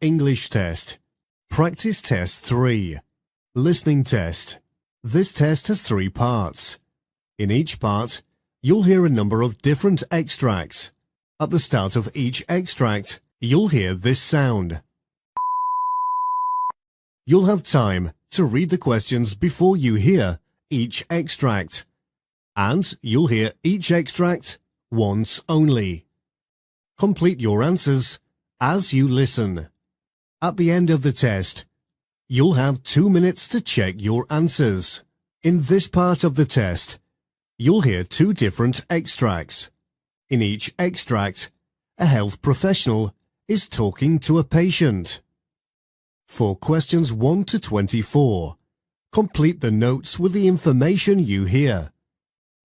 English test. Practice test 3. Listening test. This test has 3 parts. In each part, you'll hear a number of different extracts. At the start of each extract, you'll hear this sound. You'll have time to read the questions before you hear each extract. And you'll hear each extract once only. Complete your answers as you listen. At the end of the test, you'll have 2 minutes to check your answers. In this part of the test, you'll hear 2 different extracts. In each extract, a health professional is talking to a patient. For questions 1 to 24, complete the notes with the information you hear.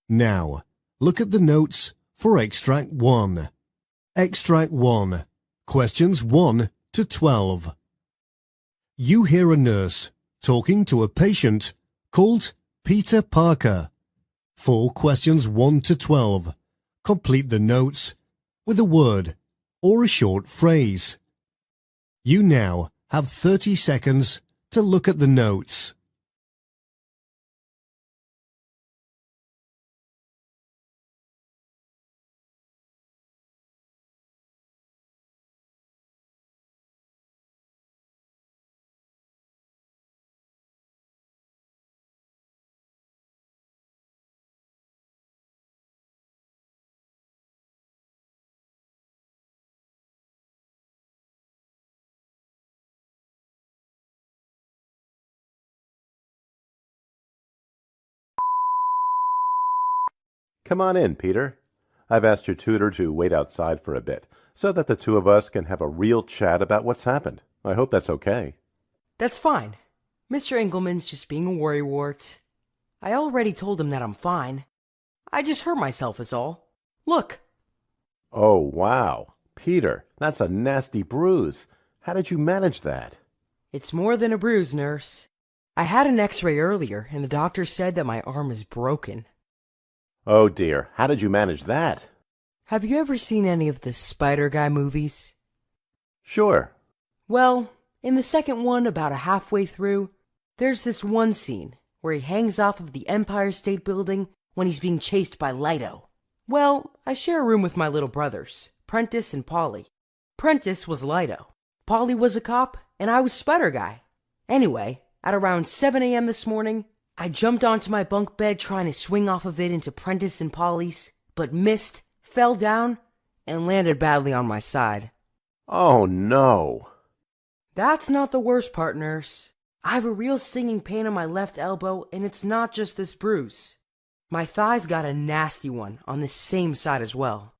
Now, look at the notes for Extract 1. Extract 1. Questions 1 to 12. You hear a nurse talking to a patient called Peter Parker. For questions 1 to 12, complete the notes with a word or a short phrase. You now have 30 seconds to look at the notes. Come on in, Peter. I've asked your tutor to wait outside for a bit, so that the 2 of us can have a real chat about what's happened. I hope that's okay. That's fine. Mr. Engelman's just being a worrywart. I already told him that I'm fine. I just hurt myself is all. Look. Oh, wow. Peter, that's a nasty bruise. How did you manage that? It's more than a bruise, nurse. I had an x-ray earlier, and the doctor said that my arm is broken. Oh dear, how did you manage that? Have you ever seen any of the Spider Guy movies? Sure. Well, in the second one, about halfway through, there's this one scene where he hangs off of the Empire State Building when he's being chased by Lido. Well, I share a room with my little brothers, Prentice and Polly. Prentice was Lido. Polly was a cop, and I was Spider Guy. Anyway, at around 7 a.m. this morning, I jumped onto my bunk bed trying to swing off of it into Prentice and Polly's, but missed, fell down, and landed badly on my side. Oh, no. That's not the worst part, nurse. I have a real stinging pain on my left elbow, and it's not just this bruise. My thigh's got a nasty one on the same side as well.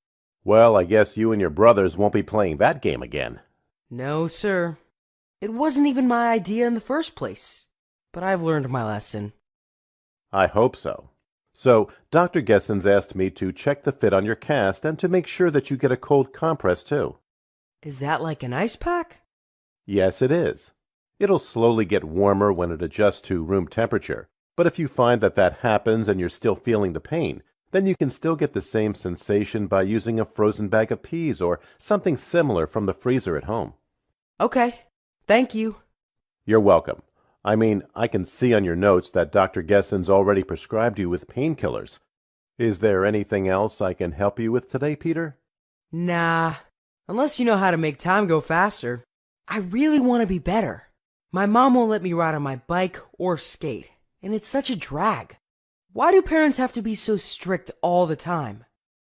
Well, I guess you and your brothers won't be playing that game again. No, sir. It wasn't even my idea in the first place. But I've learned my lesson. I hope so. So, Dr. Gessens asked me to check the fit on your cast and to make sure that you get a cold compress, too. Is that like an ice pack? Yes, it is. It'll slowly get warmer when it adjusts to room temperature, but if you find that that happens and you're still feeling the pain, then you can still get the same sensation by using a frozen bag of peas or something similar from the freezer at home. Okay. Thank you. You're welcome. I mean, I can see on your notes that Dr. Gessens already prescribed you with painkillers. Is there anything else I can help you with today, Peter? Nah, unless you know how to make time go faster. I really want to be better. My mom won't let me ride on my bike or skate, and it's such a drag. Why do parents have to be so strict all the time?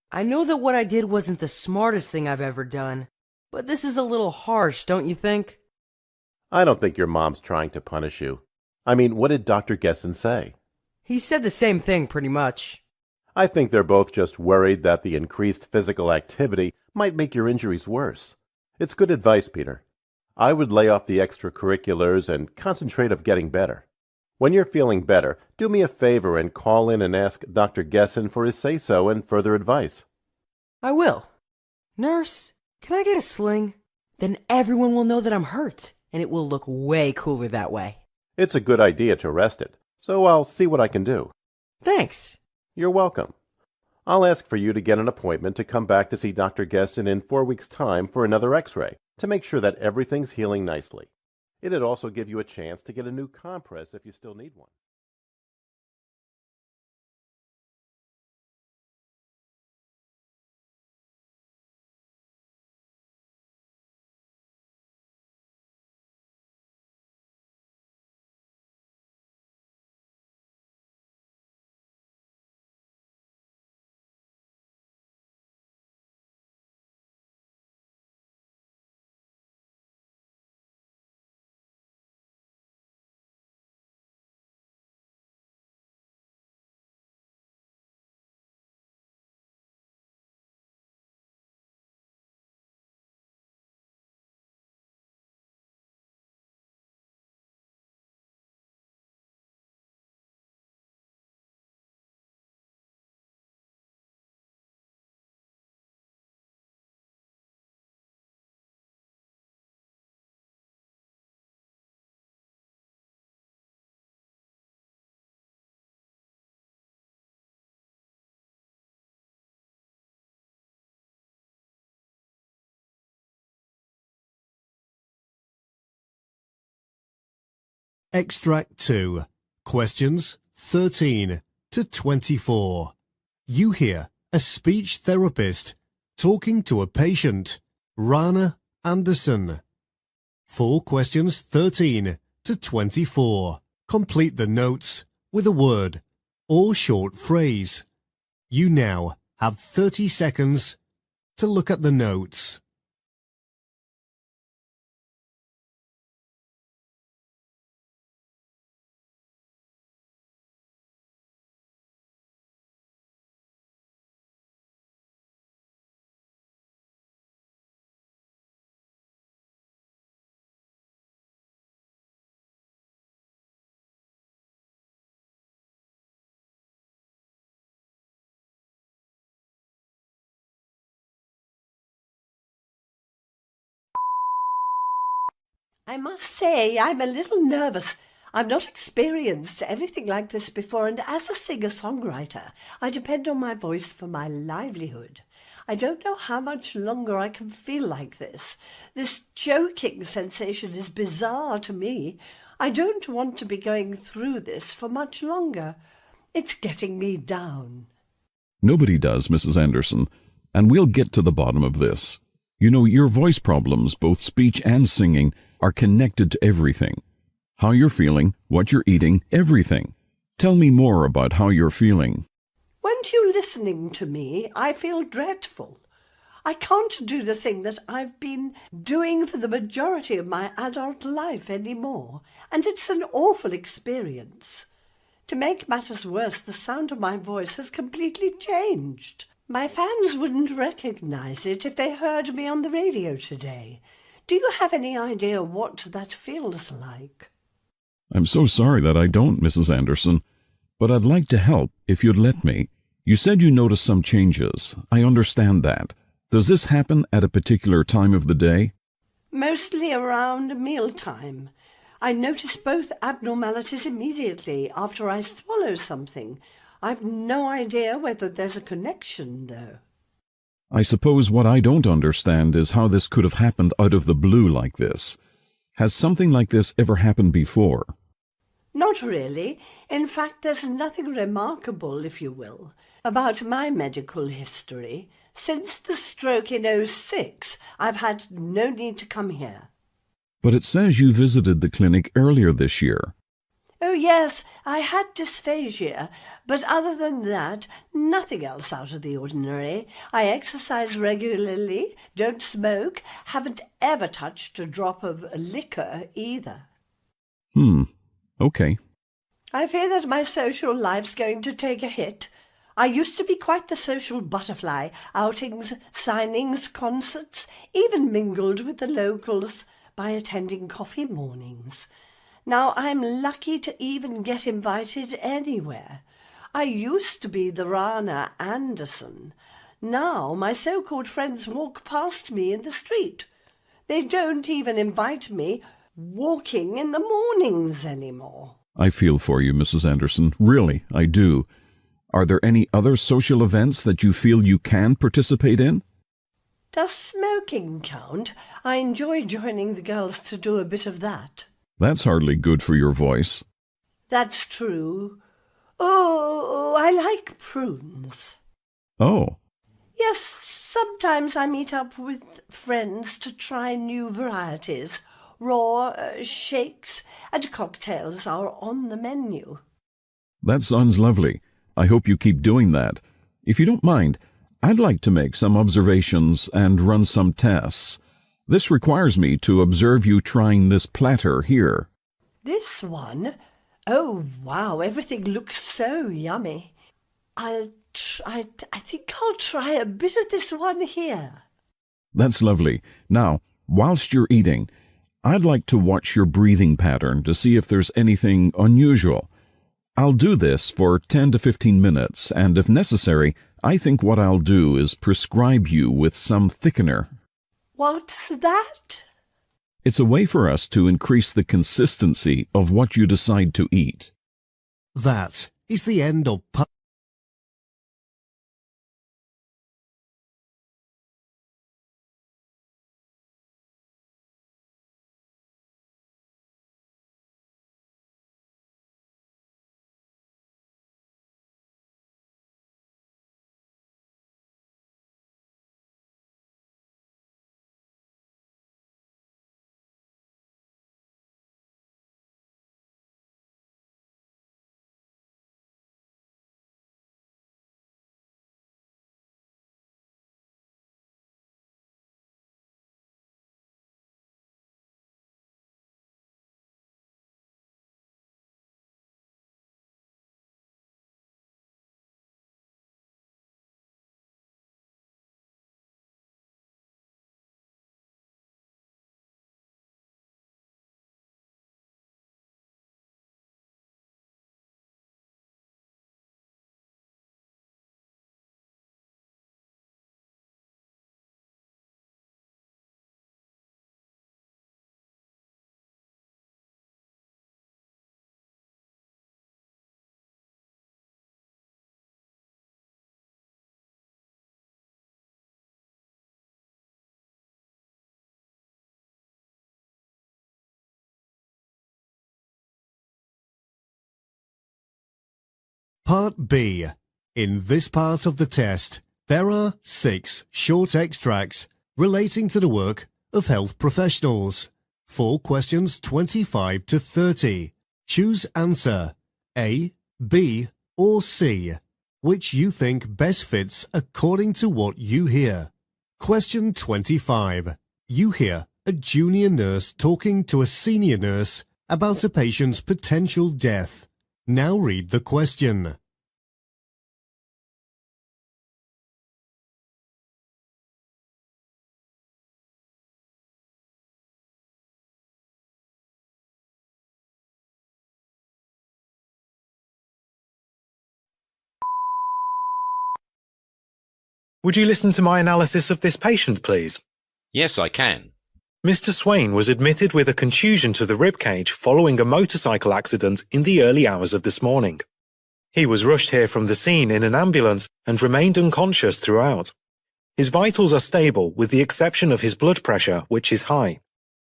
I know that what I did wasn't the smartest thing I've ever done, but this is a little harsh, don't you think? I don't think your mom's trying to punish you. I mean, what did Dr. Gessens say? He said the same thing, pretty much. I think they're both just worried that the increased physical activity might make your injuries worse. It's good advice, Peter. I would lay off the extracurriculars and concentrate on getting better. When you're feeling better, do me a favor and call in and ask Dr. Gessen for his say-so and further advice. I will. Nurse, can I get a sling? Then everyone will know that I'm hurt, and it will look way cooler that way. It's a good idea to rest it, so I'll see what I can do. Thanks. You're welcome. I'll ask for you to get an appointment to come back to see Dr. Gessen in 4 weeks' time for another x-ray to make sure that everything's healing nicely. It'd also give you a chance to get a new compress if you still need one. Extract 2. Questions 13 to 24. You hear a speech therapist talking to a patient, Rana Anderson. For questions 13 to 24, complete the notes with a word or short phrase. You now have 30 seconds to look at the notes. I must say I'm a little nervous. I've not experienced anything like this before, and as a singer-songwriter, I depend on my voice for my livelihood. I don't know how much longer I can feel like this. This choking sensation is bizarre to me. I don't want to be going through this for much longer. It's getting me down. Nobody does, Mrs. Anderson, and we'll get to the bottom of this. You know, your voice problems, both speech and singing, are connected to everything. How you're feeling, what you're eating, everything. Tell me more about how you're feeling. Weren't you listening to me? I feel dreadful. I can't do the thing that I've been doing for the majority of my adult life anymore, and it's an awful experience. To make matters worse, the sound of my voice has completely changed. My fans wouldn't recognize it if they heard me on the radio today. Do you have any idea what that feels like? I'm so sorry that I don't, Mrs. Anderson, but I'd like to help if you'd let me. You said you noticed some changes. I understand that. Does this happen at a particular time of the day? Mostly around mealtime. I notice both abnormalities immediately after I swallow something. I've no idea whether there's a connection, though. I suppose what I don't understand is how this could have happened out of the blue like this. Has something like this ever happened before? Not really. In fact, there's nothing remarkable, if you will, about my medical history. Since the stroke in '06, I've had no need to come here. But it says you visited the clinic earlier this year. Oh, yes, I had dysphagia, but other than that, nothing else out of the ordinary. I exercise regularly, don't smoke, haven't ever touched a drop of liquor either. Okay. I fear that my social life's going to take a hit. I used to be quite the social butterfly, outings, signings, concerts, even mingled with the locals by attending coffee mornings. Now I'm lucky to even get invited anywhere. I used to be the Rana Anderson. Now my so-called friends walk past me in the street. They don't even invite me walking in the mornings anymore. I feel for you, Mrs. Anderson. Really, I do. Are there any other social events that you feel you can participate in? Does smoking count? I enjoy joining the girls to do a bit of that. That's hardly good for your voice. That's true. Oh, I like prunes. Oh, Yes, sometimes I meet up with friends to try new varieties. Raw, shakes, and cocktails are on the menu. that sounds lovely. I hope you keep doing that. If you don't mind, I'd like to make some observations and run some tests. This requires me to observe you trying this platter here. This one? Oh, wow, everything looks so yummy. I think I'll try a bit of this one here. That's lovely. Now, whilst you're eating, I'd like to watch your breathing pattern to see if there's anything unusual. I'll do this for 10 to 15 minutes, and if necessary, I think what I'll do is prescribe you with some thickener. What's that? It's a way for us to increase the consistency of what you decide to eat. That is the end of part. Part B. In this part of the test, there are 6 short extracts relating to the work of health professionals. For questions 25 to 30, choose answer A, B, or C, which you think best fits according to what you hear. Question 25. You hear a junior nurse talking to a senior nurse about a patient's potential death. Now read the question. Would you listen to my analysis of this patient, please? Yes, I can. Mr. Swain was admitted with a contusion to the rib cage following a motorcycle accident in the early hours of this morning. He was rushed here from the scene in an ambulance and remained unconscious throughout. His vitals are stable with the exception of his blood pressure, which is high.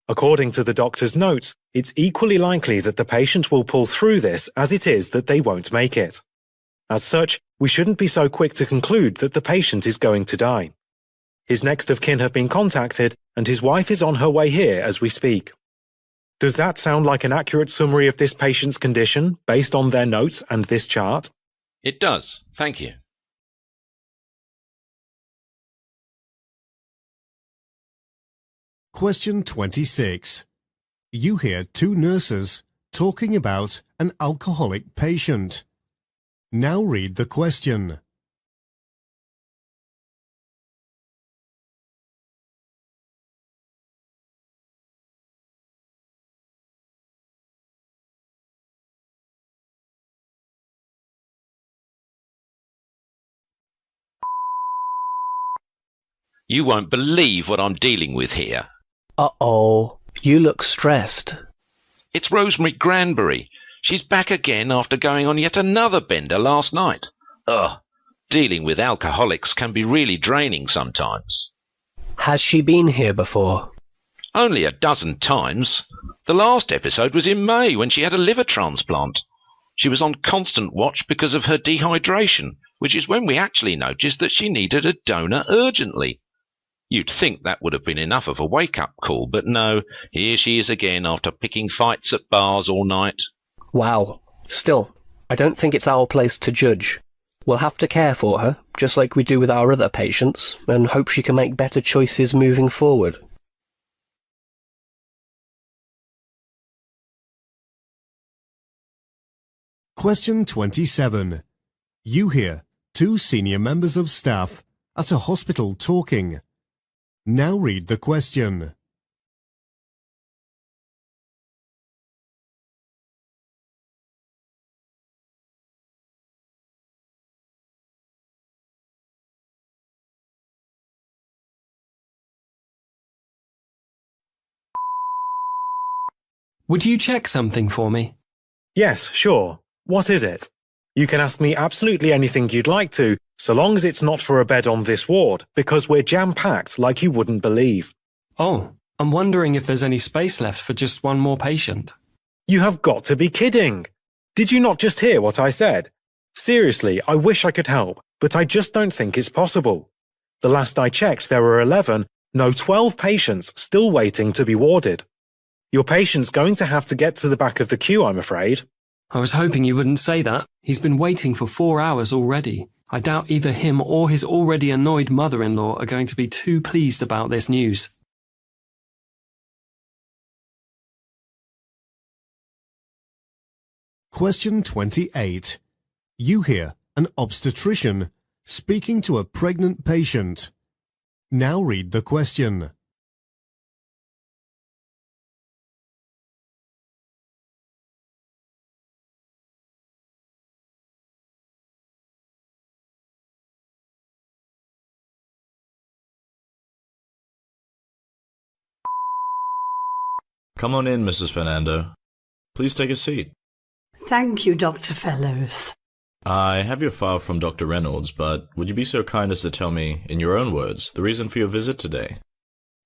According to the doctor's notes, it's equally likely that the patient will pull through this as it is that they won't make it. As such, we shouldn't be so quick to conclude that the patient is going to die. His next of kin have been contacted and his wife is on her way here as we speak. Does that sound like an accurate summary of this patient's condition based on their notes and this chart? It does. Thank you. Question 26. You hear 2 nurses talking about an alcoholic patient. Now read the question. You won't believe what I'm dealing with here. Uh-oh, you look stressed. It's Rosemary Granbury. She's back again after going on yet another bender last night. Ugh, dealing with alcoholics can be really draining sometimes. Has she been here before? Only a dozen times. The last episode was in May when she had a liver transplant. She was on constant watch because of her dehydration, which is when we actually noticed that she needed a donor urgently. You'd think that would have been enough of a wake-up call, but no, here she is again after picking fights at bars all night. Wow. Still, I don't think it's our place to judge. We'll have to care for her, just like we do with our other patients, and hope she can make better choices moving forward. Question 27. You hear two senior members of staff at a hospital talking. Now read the question. Would you check something for me? Yes, sure. What is it? You can ask me absolutely anything you'd like to, so long as it's not for a bed on this ward, because we're jam-packed like you wouldn't believe. Oh, I'm wondering if there's any space left for just one more patient. You have got to be kidding! Did you not just hear what I said? Seriously, I wish I could help, but I just don't think it's possible. The last I checked, there were 12 patients still waiting to be warded. Your patient's going to have to get to the back of the queue, I'm afraid. I was hoping you wouldn't say that. He's been waiting for 4 hours already. I doubt either him or his already annoyed mother-in-law are going to be too pleased about this news. Question 28. You hear an obstetrician speaking to a pregnant patient. Now read the question. Come on in, Mrs. Fernando. Please take a seat. Thank you, Dr. Fellows. I have your file from Dr. Reynolds, but would you be so kind as to tell me, in your own words, the reason for your visit today?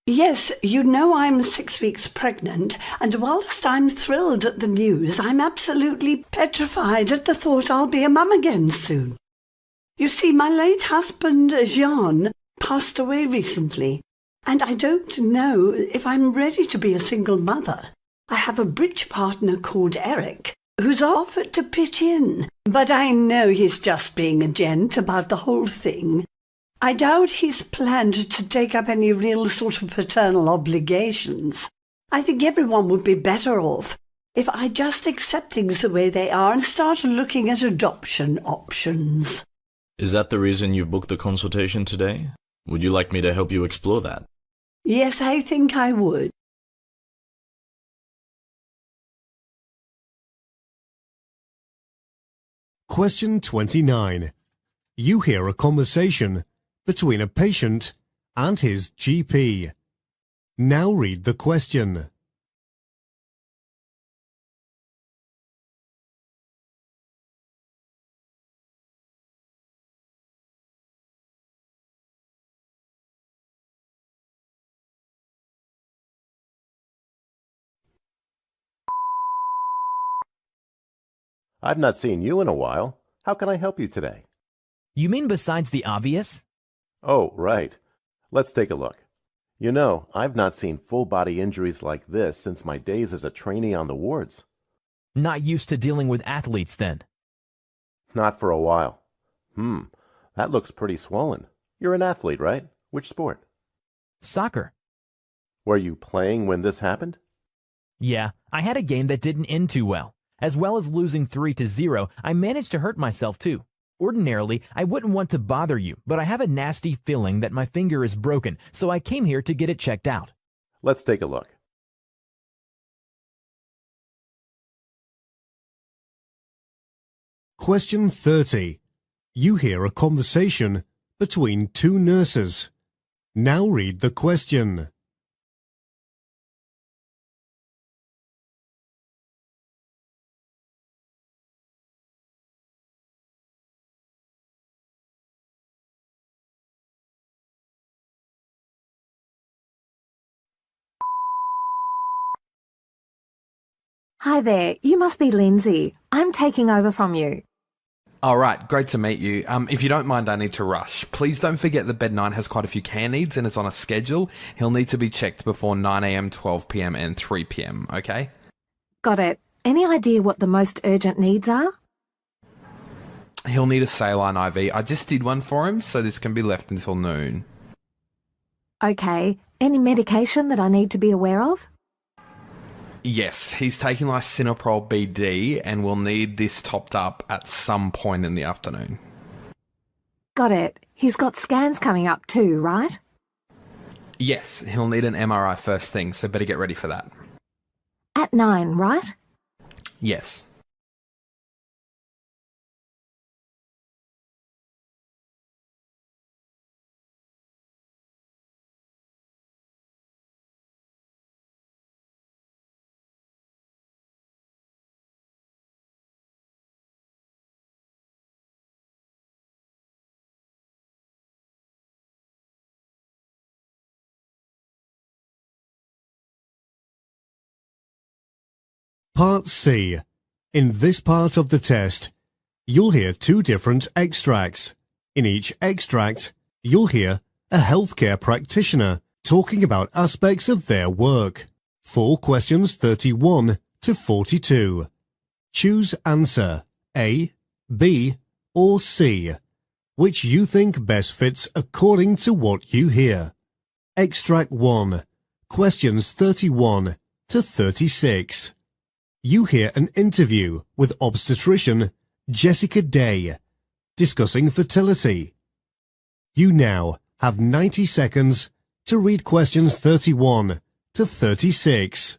Yes, you know I'm 6 weeks pregnant, and whilst I'm thrilled at the news, I'm absolutely petrified at the thought I'll be a mum again soon. You see, my late husband, Jean, passed away recently, and I don't know if I'm ready to be a single mother. I have a bridge partner called Eric, who's offered to pitch in, but I know he's just being a gent about the whole thing. I doubt he's planned to take up any real sort of paternal obligations. I think everyone would be better off if I just accept things the way they are and start looking at adoption options. Is that the reason you've booked the consultation today? Would you like me to help you explore that? Yes, I think I would. Question 29. You hear a conversation between a patient and his GP. Now read the question. I've not seen you in a while. How can I help you today? You mean besides the obvious? Oh, right. Let's take a look. You know, I've not seen full-body injuries like this since my days as a trainee on the wards. Not used to dealing with athletes, then? Not for a while. That looks pretty swollen. You're an athlete, right? Which sport? Soccer. Were you playing when this happened? Yeah, I had a game that didn't end too well. As well as losing 3-0, I managed to hurt myself too. Ordinarily, I wouldn't want to bother you, but I have a nasty feeling that my finger is broken, so I came here to get it checked out. Let's take a look. Question 30. You hear a conversation between two nurses. Now read the question. Hi there, you must be Lindsay. I'm taking over from you. All right, great to meet you. If you don't mind, I need to rush. Please don't forget that Bed 9 has quite a few care needs and is on a schedule. He'll need to be checked before 9 a.m, 12 p.m, and 3 p.m, okay? Got it. Any idea what the most urgent needs are? He'll need a saline IV. I just did one for him, so this can be left until noon. Okay. Any medication that I need to be aware of? Yes, he's taking lisinopril BD and will need this topped up at some point in the afternoon. Got it. He's got scans coming up too, right? Yes, he'll need an MRI first thing, so better get ready for that. At 9, right? Yes. Part C. In this part of the test, you'll hear 2 different extracts. In each extract, you'll hear a healthcare practitioner talking about aspects of their work. For questions 31 to 42. Choose answer A, B, or C, which you think best fits according to what you hear. Extract 1. Questions 31 to 36. You hear an interview with obstetrician Jessica Day discussing fertility. You now have 90 seconds to read questions 31 to 36.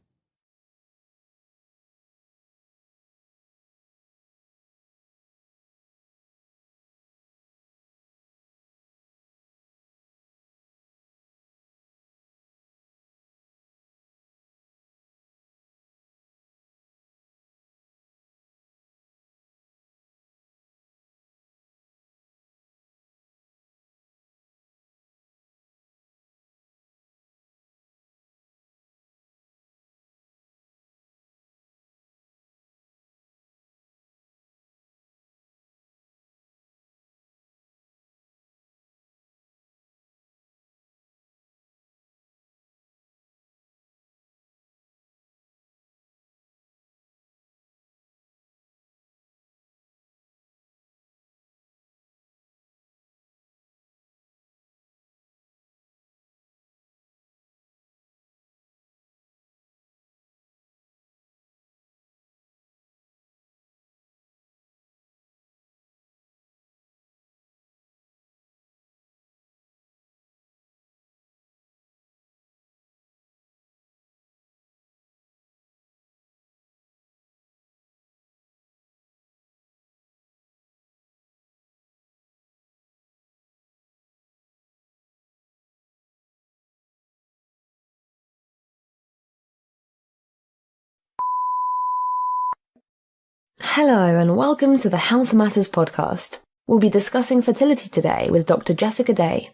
Hello and welcome to the Health Matters podcast. We'll be discussing fertility today with Dr. Jessica Day.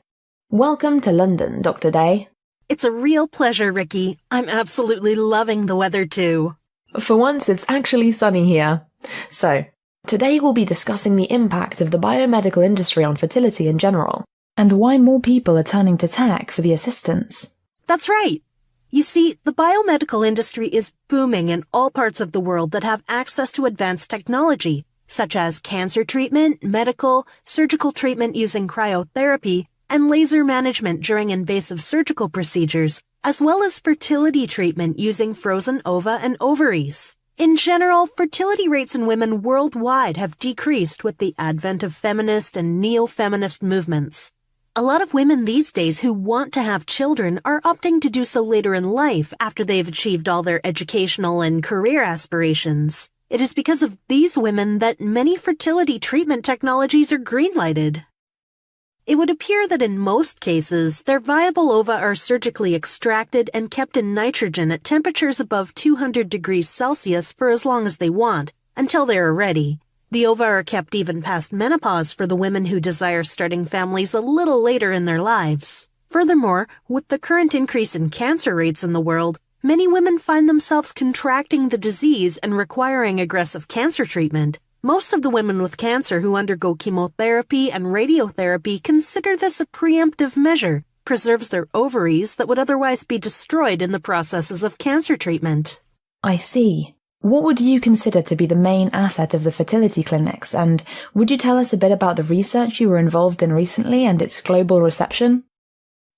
Welcome to London, Dr. Day. It's a real pleasure, Ricky. I'm absolutely loving the weather too. For once, it's actually sunny here. So, today we'll be discussing the impact of the biomedical industry on fertility in general, and why more people are turning to tech for the assistance. That's right. You see, the biomedical industry is booming in all parts of the world that have access to advanced technology, such as cancer treatment, medical, surgical treatment using cryotherapy, and laser management during invasive surgical procedures, as well as fertility treatment using frozen ova and ovaries. In general, fertility rates in women worldwide have decreased with the advent of feminist and neo-feminist movements. A lot of women these days who want to have children are opting to do so later in life after they've achieved all their educational and career aspirations. It is because of these women that many fertility treatment technologies are green-lighted. It would appear that in most cases, their viable ova are surgically extracted and kept in nitrogen at temperatures above 200 degrees Celsius for as long as they want, until they are ready. The ova are kept even past menopause for the women who desire starting families a little later in their lives. Furthermore, with the current increase in cancer rates in the world, Many women find themselves contracting the disease and requiring aggressive cancer treatment. Most of the women with cancer who undergo chemotherapy and radiotherapy consider this a preemptive measure, preserves their ovaries that would otherwise be destroyed in the processes of cancer treatment. I see. What would you consider to be the main asset of the fertility clinics, and would you tell us a bit about the research you were involved in recently and its global reception?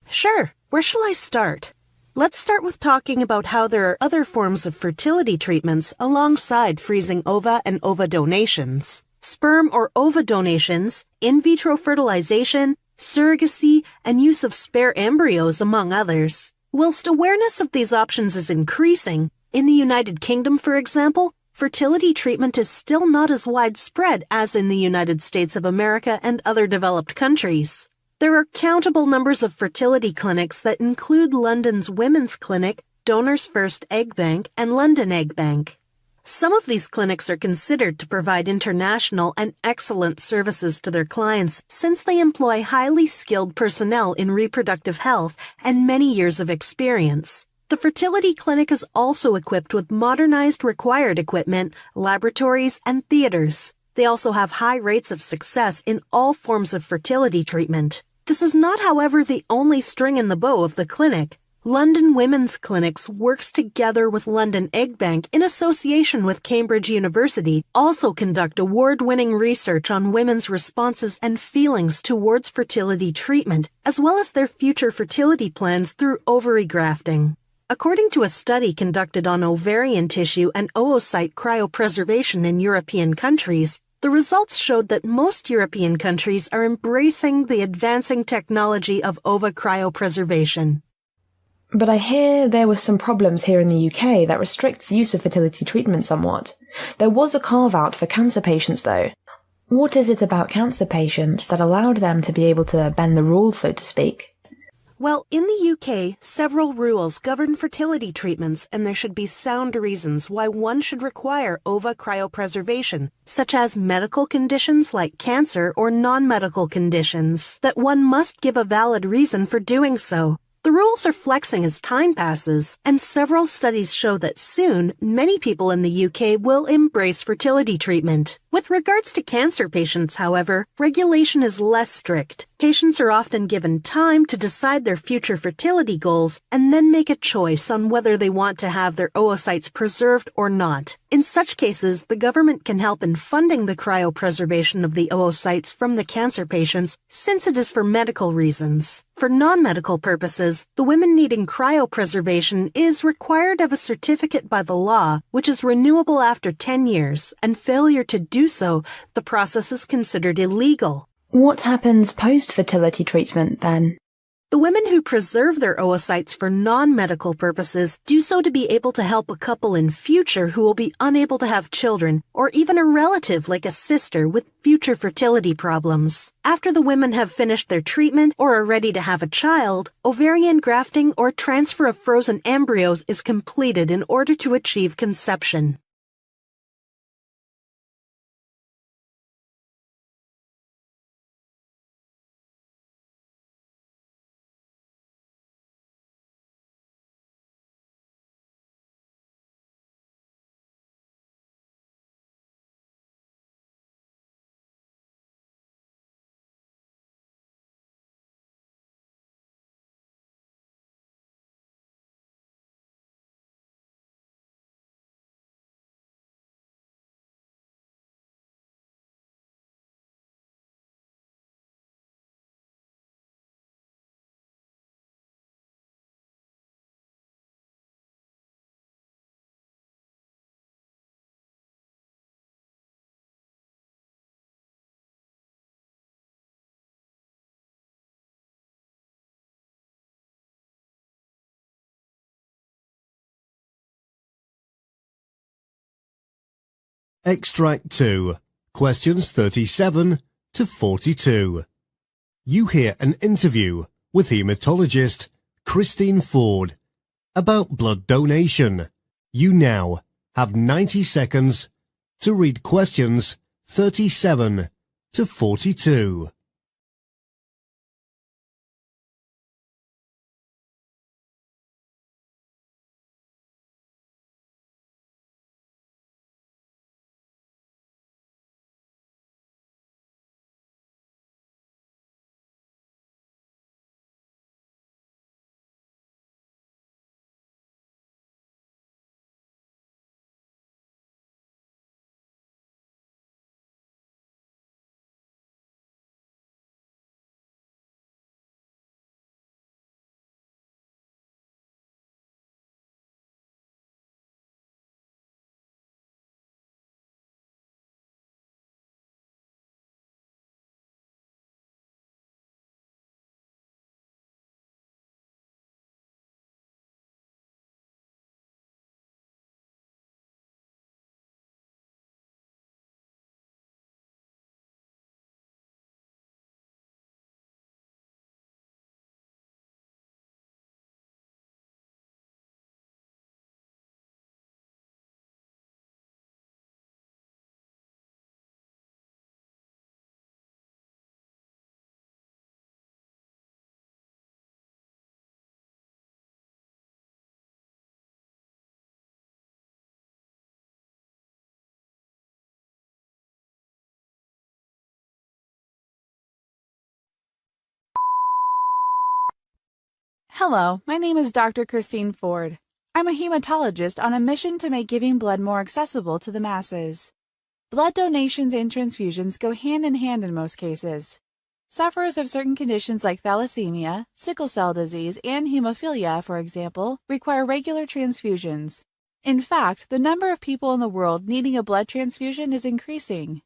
Sure. Where shall I start? Let's start with talking about how there are other forms of fertility treatments alongside freezing ova and ova donations. Sperm or ova donations, in vitro fertilization, surrogacy, and use of spare embryos, among others. Whilst awareness of these options is increasing, in the United Kingdom, for example, fertility treatment is still not as widespread as in the United States of America and other developed countries. There are countable numbers of fertility clinics that include London's Women's Clinic, Donors First Egg Bank, and London Egg Bank. Some of these clinics are considered to provide international and excellent services to their clients since they employ highly skilled personnel in reproductive health and many years of experience. The fertility clinic is also equipped with modernized required equipment, laboratories, and theaters. They also have high rates of success in all forms of fertility treatment. This is not, however, the only string in the bow of the clinic. London Women's Clinics works together with London Egg Bank in association with Cambridge University, also conduct award-winning research on women's responses and feelings towards fertility treatment, as well as their future fertility plans through ovary grafting. According to a study conducted on ovarian tissue and oocyte cryopreservation in European countries, the results showed that most European countries are embracing the advancing technology of ova cryopreservation. But I hear there were some problems here in the UK that restricts use of fertility treatment somewhat. There was a carve-out for cancer patients, though. What is it about cancer patients that allowed them to be able to bend the rules, so to speak? Well, in the UK, several rules govern fertility treatments, and there should be sound reasons why one should require ova cryopreservation, such as medical conditions like cancer or non-medical conditions, that one must give a valid reason for doing so. The rules are flexing as time passes, and several studies show that soon, many people in the UK will embrace fertility treatment. With regards to cancer patients, however, regulation is less strict. Patients are often given time to decide their future fertility goals and then make a choice on whether they want to have their oocytes preserved or not. In such cases, the government can help in funding the cryopreservation of the oocytes from the cancer patients since it is for medical reasons. For non-medical purposes, the women needing cryopreservation is required of a certificate by the law, which is renewable after 10 years, and failure to do so, the process is considered illegal. What happens post-fertility treatment, then? The women who preserve their oocytes for non-medical purposes do so to be able to help a couple in future who will be unable to have children, or even a relative like a sister with future fertility problems. After the women have finished their treatment or are ready to have a child, ovarian grafting or transfer of frozen embryos is completed in order to achieve conception. Extract 2, questions 37 to 42. You hear an interview with hematologist Christine Ford about blood donation. You now have 90 seconds to read questions 37 to 42. Hello, my name is Dr. Christine Ford. I'm a hematologist on a mission to make giving blood more accessible to the masses. Blood donations and transfusions go hand in hand in most cases. Sufferers of certain conditions like thalassemia, sickle cell disease, and hemophilia, for example, require regular transfusions. In fact, the number of people in the world needing a blood transfusion is increasing.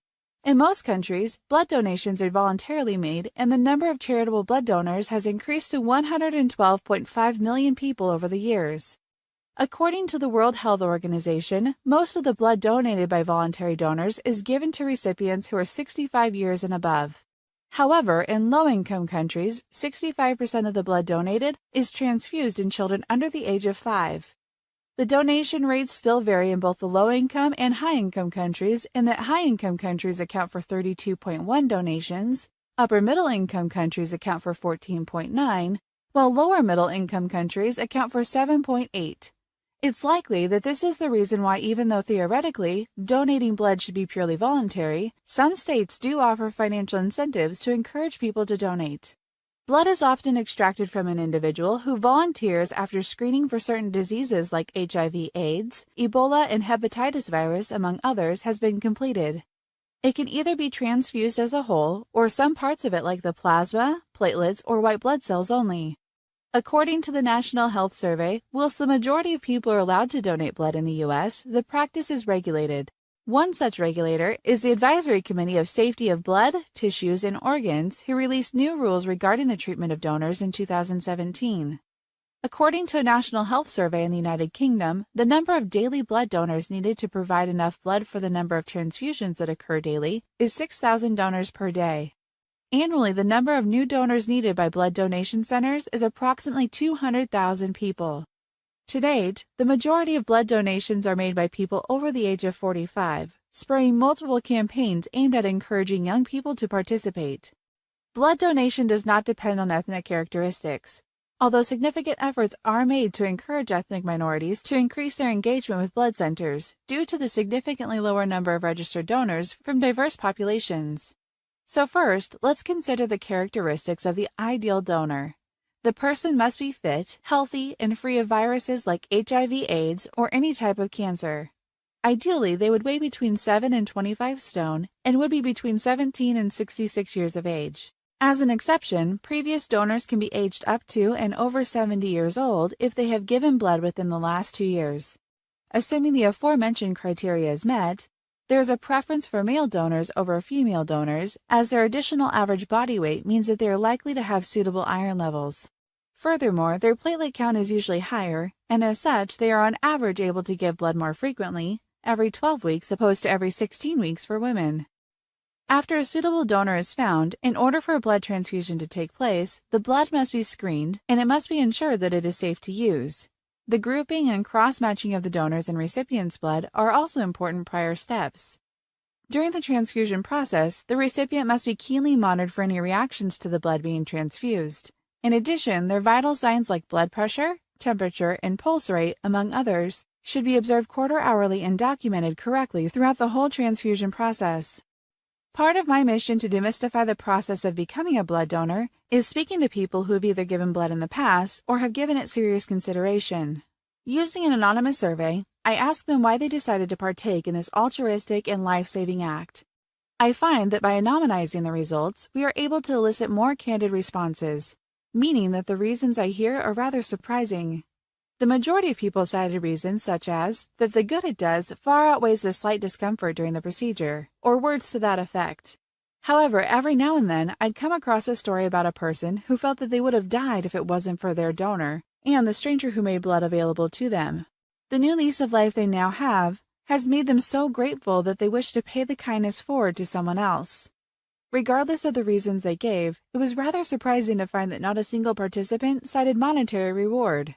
In most countries, blood donations are voluntarily made, and the number of charitable blood donors has increased to 112.5 million people over the years. According to the World Health Organization, most of the blood donated by voluntary donors is given to recipients who are 65 years and above. However, in low-income countries, 65% of the blood donated is transfused in children under the age of 5. The donation rates still vary in both the low-income and high-income countries, in that high-income countries account for 32.1 donations, upper-middle-income countries account for 14.9, while lower-middle-income countries account for 7.8. It's likely that this is the reason why, even though theoretically donating blood should be purely voluntary, some states do offer financial incentives to encourage people to donate. Blood is often extracted from an individual who volunteers after screening for certain diseases like HIV/AIDS, Ebola, and hepatitis virus, among others, has been completed. It can either be transfused as a whole, or some parts of it like the plasma, platelets, or white blood cells only. According to the National Health Survey, whilst the majority of people are allowed to donate blood in the U.S., the practice is regulated. One such regulator is the Advisory Committee of Safety of Blood, Tissues, and Organs, who released new rules regarding the treatment of donors in 2017. According to a national health survey in the United Kingdom, the number of daily blood donors needed to provide enough blood for the number of transfusions that occur daily is 6,000 donors per day. Annually, the number of new donors needed by blood donation centers is approximately 200,000 people. To date, the majority of blood donations are made by people over the age of 45, spurring multiple campaigns aimed at encouraging young people to participate. Blood donation does not depend on ethnic characteristics, although significant efforts are made to encourage ethnic minorities to increase their engagement with blood centers due to the significantly lower number of registered donors from diverse populations. So first, let's consider the characteristics of the ideal donor. The person must be fit, healthy, and free of viruses like HIV/AIDS or any type of cancer. Ideally, they would weigh between 7 and 25 stone and would be between 17 and 66 years of age. As an exception, previous donors can be aged up to and over 70 years old if they have given blood within the last 2 years. Assuming the aforementioned criteria is met, there is a preference for male donors over female donors, as their additional average body weight means that they are likely to have suitable iron levels. Furthermore, their platelet count is usually higher, and as such, they are on average able to give blood more frequently, every 12 weeks opposed to every 16 weeks for women. After a suitable donor is found, in order for a blood transfusion to take place, the blood must be screened, and it must be ensured that it is safe to use. The grouping and cross-matching of the donors and recipients' blood are also important prior steps. During the transfusion process, the recipient must be keenly monitored for any reactions to the blood being transfused. In addition, their vital signs like blood pressure, temperature, and pulse rate, among others, should be observed quarter-hourly and documented correctly throughout the whole transfusion process. Part of my mission to demystify the process of becoming a blood donor is speaking to people who have either given blood in the past or have given it serious consideration. Using an anonymous survey, I ask them why they decided to partake in this altruistic and life-saving act. I find that by anonymizing the results, we are able to elicit more candid responses, meaning that the reasons I hear are rather surprising. The majority of people cited reasons such as that the good it does far outweighs the slight discomfort during the procedure, or words to that effect. However, every now and then I'd come across a story about a person who felt that they would have died if it wasn't for their donor and the stranger who made blood available to them. The new lease of life they now have has made them so grateful that they wish to pay the kindness forward to someone else. Regardless of the reasons they gave, it was rather surprising to find that not a single participant cited monetary reward.